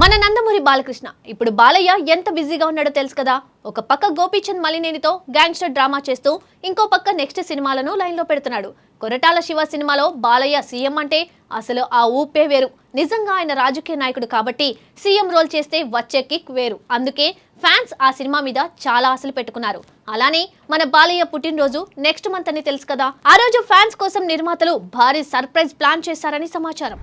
మన నందమూరి బాలకృష్ణ ఇప్పుడు బాలయ్య ఎంత బిజీగా ఉన్నాడో తెలుసు కదా. ఒక పక్క గోపీచంద్ మలినేనితో గ్యాంగ్స్టర్ డ్రామా చేస్తూ ఇంకో పక్క నెక్స్ట్ సినిమాలను లైన్లో పెడుతున్నాడు. కొరటాల శివ సినిమాలో బాలయ్య సీఎం అంటే అసలు ఆ ఊపే వేరు. నిజంగా ఆయన రాజకీయ నాయకుడు కాబట్టి సీఎం రోల్ చేస్తే వచ్చే కిక్ వేరు. అందుకే ఫ్యాన్స్ ఆ సినిమా మీద చాలా ఆశలు పెట్టుకున్నారు. అలానే మన బాలయ్య పుట్టినరోజు నెక్స్ట్ మంత్ అని తెలుసు కదా. ఆ రోజు ఫ్యాన్స్ కోసం నిర్మాతలు భారీ సర్ప్రైజ్ ప్లాన్ చేశారని సమాచారం.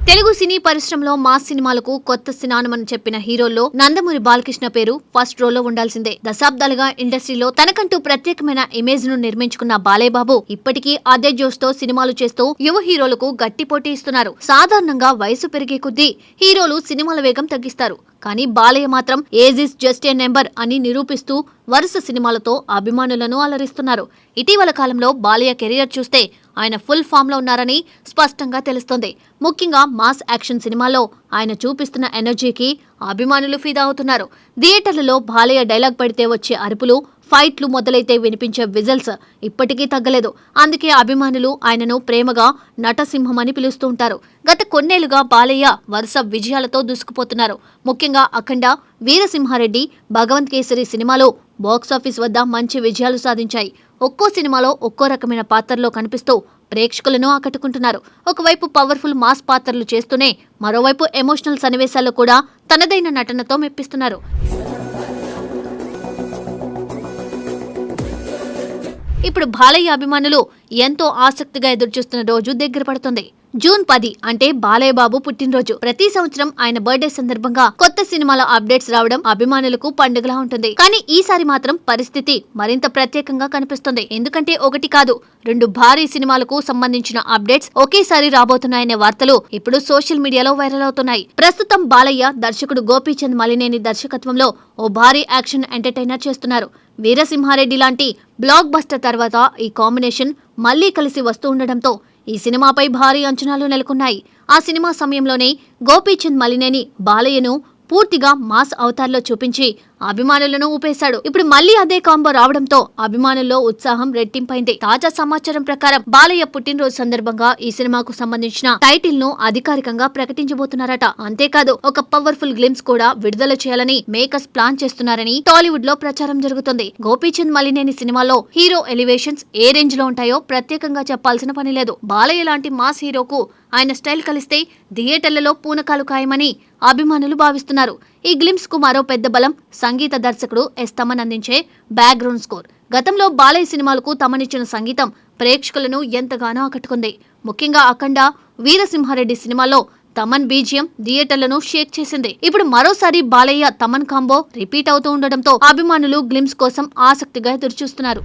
తెలుగు సినీ పరిశ్రమలో మాస్ సినిమాలకు కొత్త సినానమని చెప్పిన హీరోల్లో నందమూరి బాలకృష్ణ పేరు ఫస్ట్ రోలో ఉండాల్సిందే. దశాబ్దాలుగా ఇండస్ట్రీలో తనకంటూ ప్రత్యేకమైన ఇమేజ్ ను నిర్మించుకున్న బాలయ్య బాబు ఇప్పటికీ అదే జోష్ తో సినిమాలు చేస్తూ యువ హీరోలకు గట్టి పోటీ ఇస్తున్నారు. సాధారణంగా వయసు పెరిగే కొద్దీ హీరోలు సినిమాల వేగం తగ్గిస్తారు. కానీ బాలయ్య మాత్రం age is just a number అని నిరూపిస్తూ వరుస సినిమాలతో అభిమానులను అలరిస్తున్నారు. ఇటీవల కాలంలో బాలయ్య కెరియర్ చూస్తే ఆయన ఫుల్ ఫామ్ లో ఉన్నారని స్పష్టంగా తెలుస్తోంది. ముఖ్యంగా మాస్ యాక్షన్ సినిమాల్లో ఆయన చూపిస్తున్న ఎనర్జీకి అభిమానులు ఫిదా అవుతున్నారు. థియేటర్లలో బాలయ్య డైలాగ్ పడితే వచ్చే అరుపులు, ఫైట్లు మొదలైతే వినిపించే విజిల్స్ ఇప్పటికీ తగ్గలేదు. అందుకే అభిమానులు ఆయనను ప్రేమగా నటసింహం అని పిలుస్తూ ఉంటారు. గత కొన్నేళ్లుగా బాలయ్య వరుస విజయాలతో దూసుకుపోతున్నారు. ముఖ్యంగా అఖండ, వీరసింహారెడ్డి, భగవంత్ కేసరి సినిమాలు బాక్సాఫీస్ వద్ద మంచి విజయాలు సాధించాయి. ఒక్కో సినిమాలో ఒక్కో రకమైన పాత్రలో కనిపిస్తూ ప్రేక్షకులను ఆకట్టుకుంటున్నారు. ఒకవైపు పవర్ఫుల్ మాస్ పాత్రలు చేస్తూనే మరోవైపు ఎమోషనల్ సన్నివేశాల్లో కూడా తనదైన నటనతో మెప్పిస్తున్నారు. ఇప్పుడు బాలయ్య అభిమానులు ఎంతో ఆసక్తిగా ఎదురుచూస్తున్న రోజు దగ్గర పడుతుంది. జూన్ 10 అంటే బాలయ్య బాబు పుట్టినరోజు. ప్రతి సంవత్సరం ఆయన బర్త్డే సందర్భంగా కొత్త సినిమాల అప్డేట్స్ రావడం అభిమానులకు పండుగలా ఉంటుంది. కానీ ఈసారి మాత్రం పరిస్థితి మరింత ప్రత్యేకంగా కనిపిస్తుంది. ఎందుకంటే ఒకటి కాదు, 2 భారీ సినిమాలకు సంబంధించిన అప్డేట్స్ ఒకేసారి రాబోతున్నాయనే వార్తలు ఇప్పుడు సోషల్ మీడియాలో వైరల్ అవుతున్నాయి. ప్రస్తుతం బాలయ్య దర్శకుడు గోపీచంద్ మలినేని దర్శకత్వంలో ఓ భారీ యాక్షన్ ఎంటర్టైనర్ చేస్తున్నారు. వీరసింహారెడ్డి లాంటి బ్లాక్ బస్టర్ తర్వాత ఈ కాంబినేషన్ మళ్లీ కలిసి వస్తూ ఉండడంతో ఈ సినిమాపై భారీ అంచనాలు నెలకొన్నాయి. ఆ సినిమా సమయంలోనే గోపీచంద్ మలినేని బాలయ్యను పూర్తిగా మాస్ అవతార్లో చూపించి అభిమానులను ఊపేశాడు. ఇప్పుడు మళ్లీ అదే కాంబో రావడంతో అభిమానుల్లో ఉత్సాహం రెట్టింపైంది. తాజా సమాచారం ప్రకారం బాలయ్య పుట్టినరోజు సందర్భంగా ఈ సినిమాకు సంబంధించిన టైటిల్ ను అధికారికంగా ప్రకటించబోతున్నారట. అంతేకాదు ఒక పవర్ఫుల్ గ్లిమ్స్ కూడా విడుదల చేయాలని మేకర్స్ ప్లాన్ చేస్తున్నారని టాలీవుడ్ లో ప్రచారం జరుగుతుంది. గోపీచంద్ మలినేని సినిమాలో హీరో ఎలివేషన్స్ ఏ రేంజ్ లో ఉంటాయో ప్రత్యేకంగా చెప్పాల్సిన పని లేదు. బాలయ్య లాంటి మాస్ హీరోకు ఆయన స్టైల్ కలిస్తే థియేటర్లలో పూనకాలు ఖాయమని అభిమానులు భావిస్తున్నారు. ఈ గ్లిమ్స్ కు మరో పెద్ద బలం సంగీత దర్శకుడు ఎస్ తమన్ అందించే బ్యాక్గ్రౌండ్ స్కోర్. గతంలో బాలయ్య సినిమాలకు తమనిచ్చిన సంగీతం ప్రేక్షకులను ఎంతగానో ఆకట్టుకుంది. ముఖ్యంగా అఖండ, వీరసింహారెడ్డి సినిమాలో తమన్ బీజియం థియేటర్లను షేక్ చేసింది. ఇప్పుడు మరోసారి బాలయ్య తమన్ కాంబో రిపీట్ అవుతూ ఉండడంతో అభిమానులు గ్లిమ్స్ కోసం ఆసక్తిగా ఎదురుచూస్తున్నారు.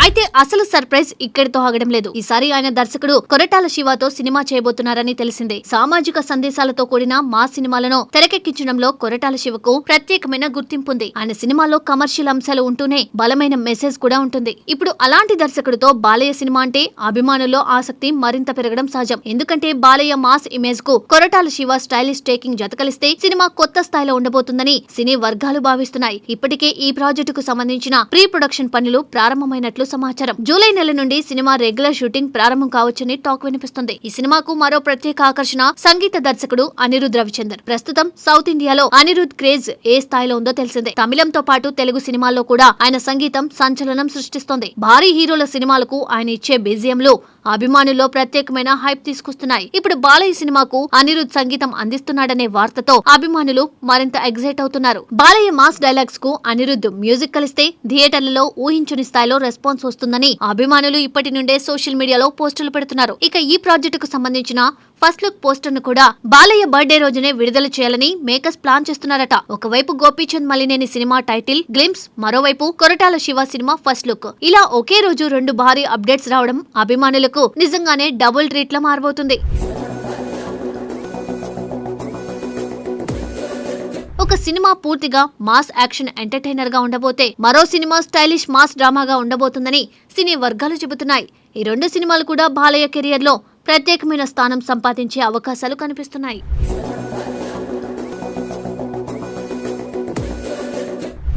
అయితే అసలు సర్ప్రైజ్ ఇక్కడితో ఆగడం లేదు. ఈసారి ఆయన దర్శకుడు కొరటాల శివతో సినిమా చేయబోతున్నారని తెలిసిందే. సామాజిక సందేశాలతో కూడిన మా సినిమాలను తెరకెక్కించడంలో కొరటాల శివకు ప్రత్యేకమైన గుర్తింపు ఉంది. ఆయన సినిమాలో కమర్షియల్ అంశాలు ఉంటూనే బలమైన మెసేజ్ కూడా ఉంటుంది. ఇప్పుడు అలాంటి దర్శకుడితో బాలయ్య సినిమా అంటే అభిమానుల్లో ఆసక్తి మరింత పెరగడం సహజం. ఎందుకంటే బాలయ్య మాస్ ఇమేజ్ కు కొరటాల శివ స్టైలిష్ టేకింగ్ జతకలిస్తే సినిమా కొత్త స్థాయిలో ఉండబోతుందని సినీ వర్గాలు భావిస్తున్నాయి. ఇప్పటికే ఈ ప్రాజెక్టుకు సంబంధించిన ప్రీ ప్రొడక్షన్ పనులు ప్రారంభమైనట్లు సమాచారం. జూలై నెల నుండి సినిమా రెగ్యులర్ షూటింగ్ ప్రారంభం కావచ్చని టాక్ వినిపిస్తుంది. ఈ సినిమాకు మరో ప్రత్యేక ఆకర్షణ సంగీత దర్శకుడు అనిరుద్ రవిచందర్. ప్రస్తుతం సౌత్ ఇండియాలో అనిరుద్ క్రేజ్ ఏ స్థాయిలో ఉందో తెలిసిందే. తమిళంతో పాటు తెలుగు సినిమాల్లో కూడా ఆయన సంగీతం సంచలనం సృష్టిస్తోంది. భారీ హీరోల సినిమాలకు ఆయన ఇచ్చే బీజియంలు అభిమానుల్లో ప్రత్యేకమైన హైప్ తీసుకొస్తున్నాయి. ఇప్పుడు బాలయ్య సినిమాకు అనిరుద్ సంగీతం అందిస్తున్నాడనే వార్తతో అభిమానులు మరింత ఎగ్జైట్ అవుతున్నారు. బాలయ్య మాస్ డైలాగ్స్ కు అనిరుద్ మ్యూజిక్ కలిస్తే థియేటర్లలో ఊహించని స్థాయిలో రెస్పాన్స్ వస్తుందని అభిమానులు ఇప్పటి నుండే సోషల్ మీడియాలో పోస్టులు పెడుతున్నారు. ఇక ఈ ప్రాజెక్టుకు సంబంధించిన ఫస్ట్ లుక్ పోస్టర్ ను కూడా బాలయ్య బర్త్డే రోజునే విడుదల చేయాలని మేకర్స్ ప్లాన్ చేస్తున్నారట. ఒకవైపు Gopichand Malineni cinema title glimpse, మరోవైపు Koratala Siva cinema first look. ఇలా ఒకే రోజు 2 భారీ అప్డేట్స్ రావడం అభిమానులకు నిజంగానే డబుల్ ట్రీట్ లా మారబోతుంది. ఒక సినిమా పూర్తిగా మాస్ యాక్షన్ ఎంటర్టైనర్ గా ఉండబోతే మరో సినిమా స్టైలిష్ మాస్ డ్రామాగా ఉండబోతుందని సినీ వర్గాలు చెబుతున్నాయి. ఈ 2 సినిమాలు కూడా బాలయ్య కెరియర్ లో ప్రత్యేకమైన స్థానం సంపాదించే అవకాశాలు కనిపిస్తున్నాయి.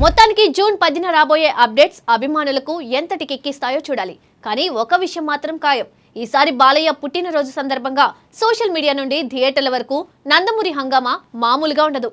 మొత్తానికి జూన్ 10న రాబోయే అప్డేట్స్ అభిమానులకు ఎంతటి కిక్కిస్తాయో చూడాలి. కానీ ఒక విషయం మాత్రం ఖాయం. ఈసారి బాలయ్య పుట్టినరోజు సందర్భంగా సోషల్ మీడియా నుండి థియేటర్ల వరకు నందమూరి హంగామా మామూలుగా ఉండదు.